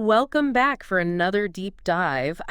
Welcome back for another deep dive.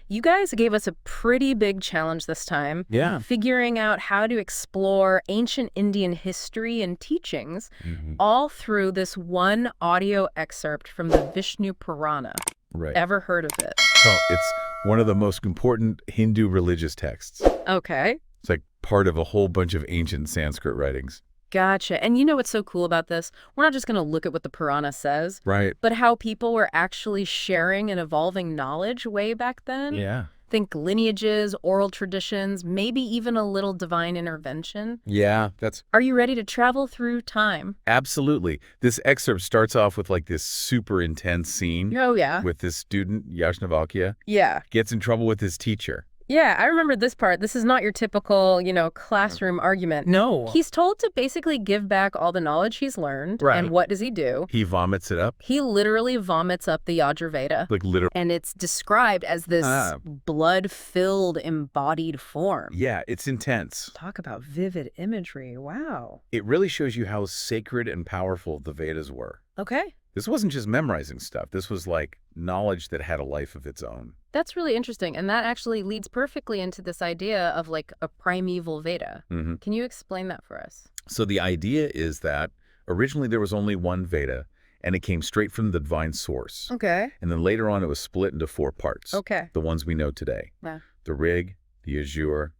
You guys gave us a pretty big challenge this time, Yeah. figuring out how to explore ancient Indian history and teachings, all through this one audio excerpt from the Vishnu Purana. Right. Ever heard of it? Oh, it's one of the most important Hindu religious texts. Okay. It's like part of a whole bunch of ancient Sanskrit writings. Gotcha. And you know what's so cool about this? We're not just going to look at what the Purana says, Right. but how people were actually sharing and evolving knowledge way back then. Yeah. Think lineages, oral traditions, maybe even a little divine intervention. Yeah, that's Are you ready to travel through time? absolutely. This excerpt starts off with like this super intense scene Oh, yeah. with this student, Yajnavalkya, Yeah. gets in trouble with his teacher. Yeah, I remember this part. This is not your typical, classroom argument. No. He's told to basically give back all the knowledge he's learned. Right. And what does he do? He vomits it up, He literally vomits up the Yajurveda. like literally. And it's described as this blood-filled embodied form. Yeah, it's intense. Talk about vivid imagery. Wow. It really shows you how sacred and powerful the Vedas were. Okay. This wasn't just memorizing stuff. This was like knowledge that had a life of its own. That's really interesting. And that actually leads perfectly into this idea of like a primeval Veda. Mm-hmm. Can you explain that for us? So the idea is that originally there was only one Veda, and it came straight from the divine source. Okay. And then later on it was split into 4 parts. Okay. The ones we know today. Yeah. The Rig, the Yajur,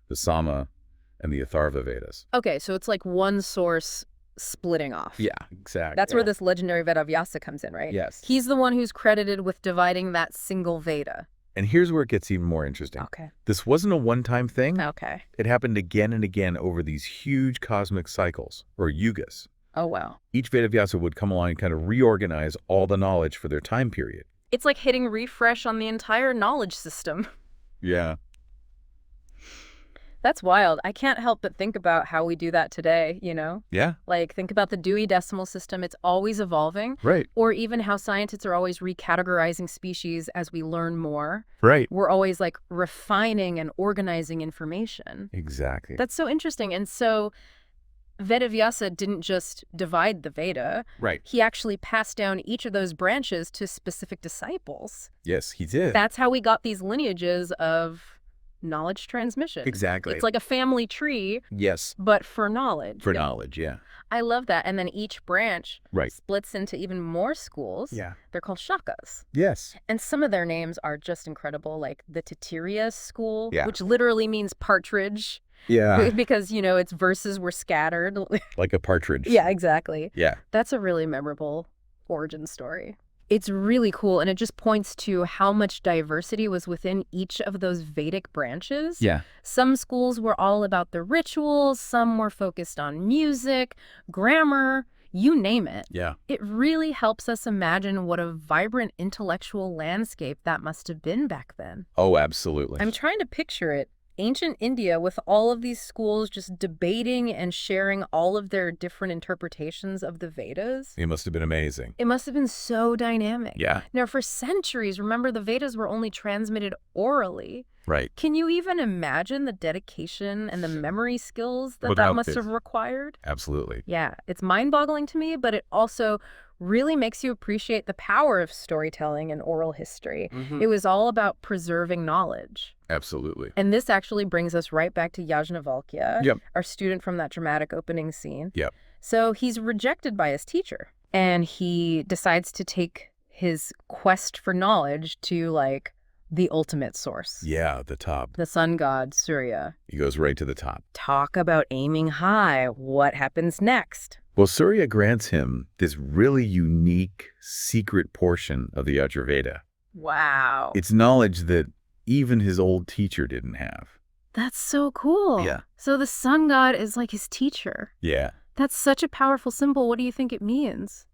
the Sama, and the Atharva Vedas. Okay, so it's like one source splitting off. Yeah, exactly. That's where this legendary Veda Vyasa comes in, right? Yes. He's the one who's credited with dividing that single Veda. And here's where it gets even more interesting. Okay. This wasn't a one-time thing. Okay. It happened again and again over these huge cosmic cycles, or yugas. Oh, wow. Each Veda Vyasa would come along and kind of reorganize all the knowledge for their time period. It's like hitting refresh on the entire knowledge system. Yeah. That's wild. I can't help but think about how we do that today, Yeah. Like, think about the Dewey Decimal System. It's always evolving. Right. Or even how scientists are always recategorizing species as we learn more. Right. We're always, like, refining and organizing information. Exactly. That's so interesting. And so Vedavyasa didn't just divide the Veda. Right. He actually passed down each of those branches to specific disciples. Yes, he did. That's how we got these lineages of knowledge transmission. Exactly. It's like a family tree, Yes. but for knowledge. For knowledge, yeah. I love that. And then each branch Right. splits into even more schools. Yeah. They're called shakas. Yes. And some of their names are just incredible, like the Tatiria school, Yeah. which literally means partridge. Yeah. Because, its verses were scattered. Like a partridge. Yeah, exactly. Yeah. That's a really memorable origin story. It's really cool, and it just points to how much diversity was within each of those Vedic branches. Yeah. Some schools were all about the rituals, some were focused on music, grammar, you name it. Yeah. It really helps us imagine what a vibrant intellectual landscape that must have been back then. Oh, absolutely. I'm trying to picture it. Ancient India with all of these schools just debating and sharing all of their different interpretations of the Vedas. It must have been amazing. It must have been so dynamic. Yeah. Now, for centuries, remember, the Vedas were only transmitted orally. Right. Can you even imagine the dedication and the memory skills that Without must this. have required? Absolutely. Yeah, it's mind-boggling to me, but it also really makes you appreciate the power of storytelling and oral history. It was all about preserving knowledge. Absolutely. And this actually brings us right back to Yajnavalkya, Yep. our student from that dramatic opening scene. Yep. So he's rejected by his teacher, and he decides to take his quest for knowledge to, like, the ultimate source. Yeah, the top. The sun god, Surya. He goes right to the top. Talk about aiming high. What happens next? Well, Surya grants him this really unique, secret portion of the Yajurveda. Wow. It's knowledge that even his old teacher didn't have. That's so cool. Yeah. So the sun god is like his teacher. Yeah. That's such a powerful symbol. What do you think it means?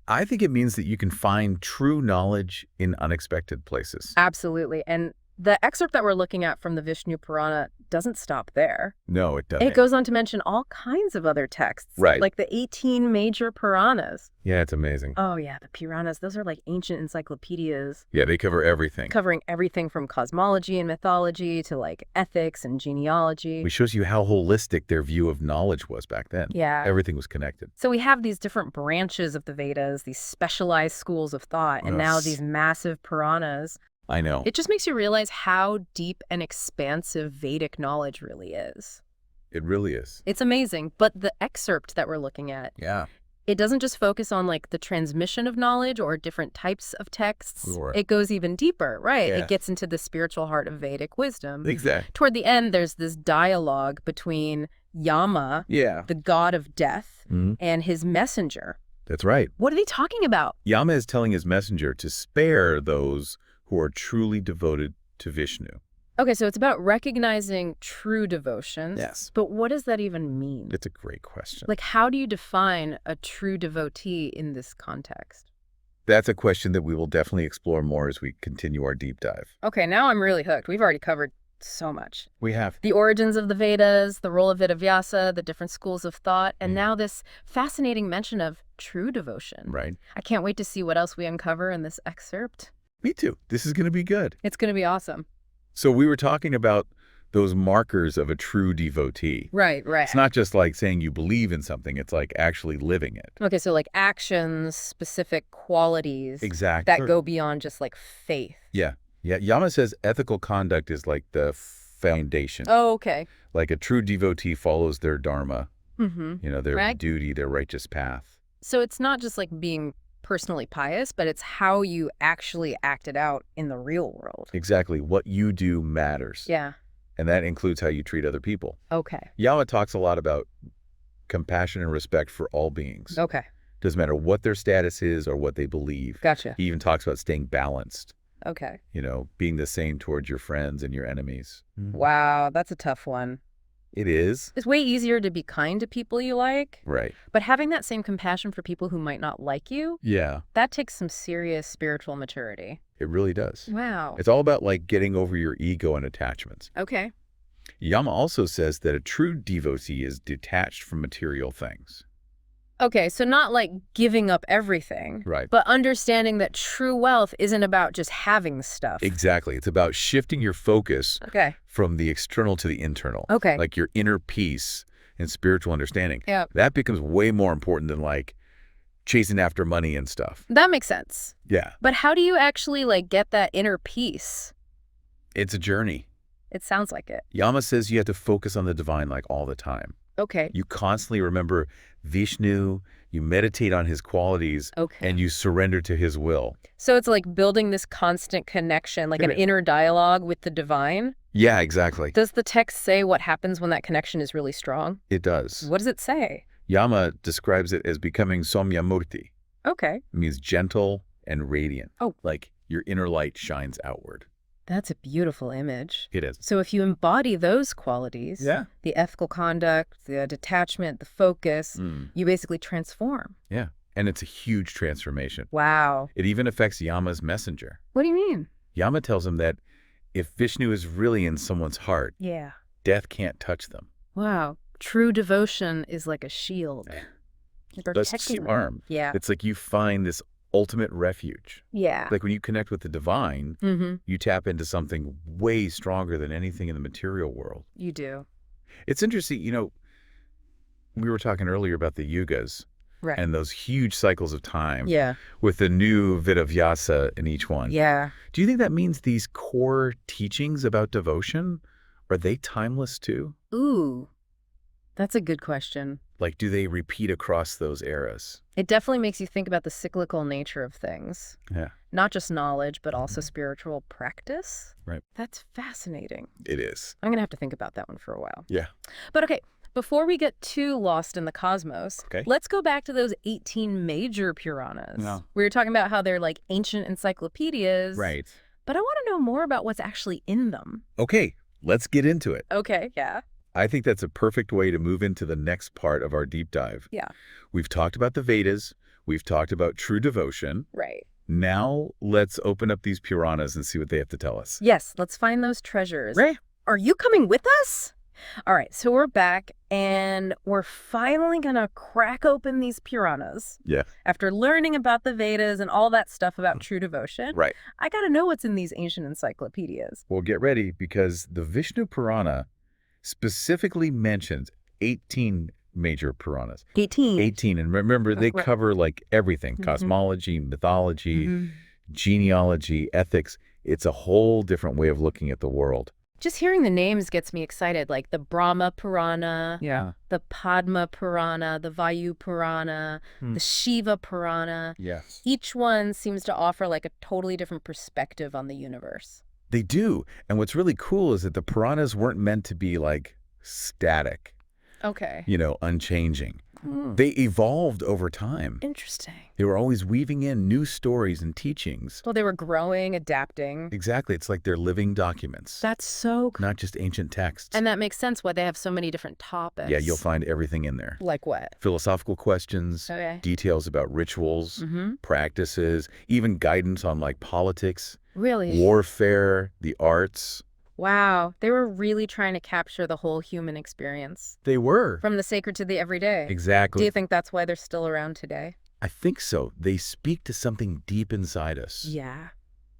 I think it means that you can find true knowledge in unexpected places. Absolutely. And the excerpt that we're looking at from the Vishnu Purana doesn't stop there. No, it doesn't. It goes on to mention all kinds of other texts, Right. like the 18 major Puranas. Yeah, it's amazing. Oh, yeah, the Puranas. Those are like ancient encyclopedias Yeah, they cover everything. covering everything from cosmology and mythology to like ethics and genealogy. Which shows you how holistic their view of knowledge was back then. Yeah. Everything was connected. So we have these different branches of the Vedas, these specialized schools of thought, and now Yes. these massive Puranas. I know. It just makes you realize how deep and expansive Vedic knowledge really is. It really is. It's amazing, but the excerpt that we're looking at, Yeah. it doesn't just focus on like the transmission of knowledge or different types of texts. Sure. It goes even deeper, right? Yeah. It gets into the spiritual heart of Vedic wisdom. Exactly. Toward the end, there's this dialogue between Yama, Yeah. the god of death, Mhm. and his messenger. That's right. What are they talking about? Yama is telling his messenger to spare those who are truly devoted to Vishnu. Okay, so it's about recognizing true devotion. Yes. But what does that even mean? It's a great question. Like, how do you define a true devotee in this context? That's a question that we will definitely explore more as we continue our deep dive. Okay, now I'm really hooked. We've already covered so much. We have. The origins of the Vedas, the role of Vedavyasa, the different schools of thought, and now this fascinating mention of true devotion. Right. I can't wait to see what else we uncover in this excerpt. Me too. This is going to be good. It's going to be awesome. So we were talking about those markers of a true devotee. Right. It's not just like saying you believe in something. It's like actually living it. Okay, so like actions, specific qualities Exactly. that go beyond just like faith. Yeah. Yama says ethical conduct is like the foundation. Oh, okay. Like a true devotee follows their dharma, Mm-hmm. their Right. duty, their righteous path. So it's not just like being personally pious, but it's how you actually act it out in the real world. Exactly. What you do matters. Yeah. And that includes how you treat other people. Okay. Yama talks a lot about compassion and respect for all beings. Okay. Doesn't matter what their status is or what they believe. Gotcha. He even talks about staying balanced, Okay. being the same towards your friends and your enemies. Wow, that's a tough one. It is. It's way easier to be kind to people you like, Right. but having that same compassion for people who might not like you, Yeah, that takes some serious spiritual maturity. it really does. Wow. It's all about like getting over your ego and attachments. Okay. Yama also says that a true devotee is detached from material things. Okay, so not like giving up everything, Right. but understanding that true wealth isn't about just having stuff. Exactly. It's about shifting your focus Okay. from the external to the internal. Okay. Like your inner peace and spiritual understanding. Yeah. That becomes way more important than like chasing after money and stuff. That makes sense. Yeah. But how do you actually like get that inner peace? It's a journey. It sounds like it. Yama says you have to focus on the divine like all the time. Okay. You constantly remember Vishnu, you meditate on his qualities, Okay. and you surrender to his will. So it's like building this constant connection, like an It is. inner dialogue with the divine. Yeah, exactly. Does the text say what happens when that connection is really strong? It does. What does it say? Yama describes it as becoming Somyamurti. Okay. It means gentle and radiant. Oh. Like your inner light shines outward. That's a beautiful image. It is. So if you embody those qualities, Yeah. the ethical conduct, the detachment, the focus, Mm. you basically transform. Yeah. And it's a huge transformation. Wow. It even affects Yama's messenger. What do you mean? Yama tells him that if Vishnu is really in someone's heart, Yeah. death can't touch them. Wow. True devotion is like a shield. Like That's protecting them. charm. Yeah. It's like you find this ultimate refuge. Yeah. Like when you connect with the divine, Mm-hmm. you tap into something way stronger than anything in the material world. You do. It's interesting, we were talking earlier about the yugas Right. and those huge cycles of time Yeah. with the new Vedavyasa in each one. Yeah. Do you think that means these core teachings about devotion, are they timeless too? Ooh. That's a good question. Like, do they repeat across those eras? It definitely makes you think about the cyclical nature of things. Yeah, Not just knowledge, but also spiritual practice. Right. That's fascinating. it is. I'm going to have to think about that one for a while. Yeah. But okay, before we get too lost in the cosmos, Okay. let's go back to those 18 major Puranas. Yeah. We were talking about how they're like ancient encyclopedias. Right. But I want to know more about what's actually in them. Okay, let's get into it. Okay, yeah. I think that's a perfect way to move into the next part of our deep dive. Yeah. We've talked about the Vedas. We've talked about true devotion. Right. Now let's open up these Puranas and see what they have to tell us. Yes, let's find those treasures. Right. Are you coming with us? All right, so we're back, and we're finally going to crack open these Puranas. Yeah. After learning about the Vedas and all that stuff about true devotion, Right. I got to know what's in these ancient encyclopedias. Well, get ready, because the Vishnu Purana specifically mentions 18 major Puranas. 18. 18. And remember, they Right. cover like everything. Cosmology, mythology, genealogy, ethics. It's a whole different way of looking at the world. Just hearing the names gets me excited, like the Brahma Purana, Yeah. the Padma Purana, the Vayu Purana, the Shiva Purana. Yes. Each one seems to offer like a totally different perspective on the universe. They do. And what's really cool is that the Puranas weren't meant to be like static, Okay. unchanging. They evolved over time. Interesting. They were always weaving in new stories and teachings. Well, they were growing, adapting. Exactly. It's like they're living documents, That's so cool. not just ancient texts. And that makes sense why they have so many different topics. Yeah, you'll find everything in there. Like what? Philosophical questions, Okay. details about rituals, practices, even guidance on like politics, Really? warfare, the arts. Wow. They were really trying to capture the whole human experience. They were. From the sacred to the everyday. Exactly. Do you think that's why they're still around today? I think so. They speak to something deep inside us. Yeah.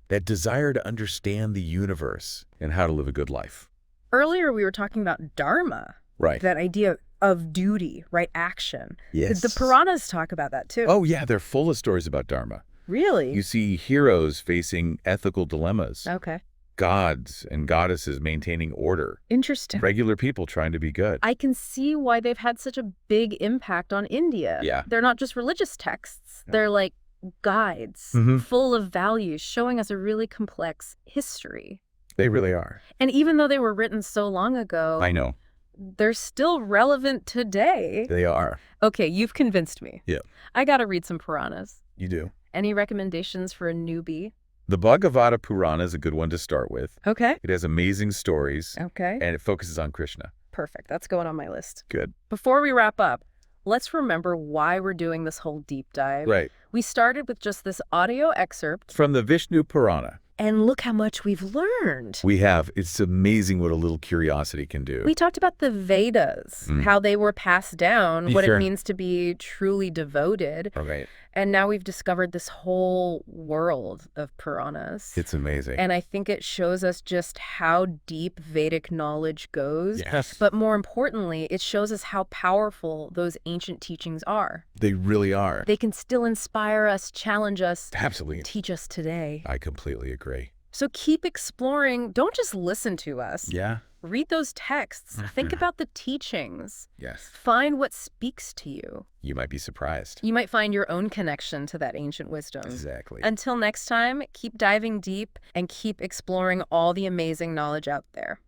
That desire to understand the universe and how to live a good life. Earlier we were talking about dharma. Right. That idea of duty, right? Action. Yes. The Puranas talk about that too. Oh, yeah. They're full of stories about Dharma. Really? You see heroes facing ethical dilemmas. Okay. Gods and goddesses maintaining order. Interesting. Regular people trying to be good. I can see why they've had such a big impact on India. Yeah. They're not just religious texts. No. They're like guides full of values, showing us a really complex history. They really are. And even though they were written so long ago, I know. they're still relevant today. They are. Okay, you've convinced me. Yeah. I got to read some Puranas. You do. Any recommendations for a newbie? The Bhagavata Purana is a good one to start with. Okay. It has amazing stories, Okay. and it focuses on Krishna. Perfect. That's going on my list. Good. Before we wrap up, let's remember why we're doing this whole deep dive. Right. We started with just this audio excerpt, From the Vishnu Purana. and look how much we've learned. We have. It's amazing what a little curiosity can do. We talked about the Vedas, how they were passed down, what Sure. it means to be truly devoted. Right. And now we've discovered this whole world of Puranas. It's amazing. And I think it shows us just how deep Vedic knowledge goes. Yes. But more importantly, it shows us how powerful those ancient teachings are. They really are. They can still inspire us, challenge us, Absolutely. teach us today. I completely agree. So keep exploring. Don't just listen to us. Yeah? Read those texts. Think about the teachings. Yes. Find what speaks to you. You might be surprised. You might find your own connection to that ancient wisdom. Exactly. Until next time, keep diving deep and keep exploring all the amazing knowledge out there.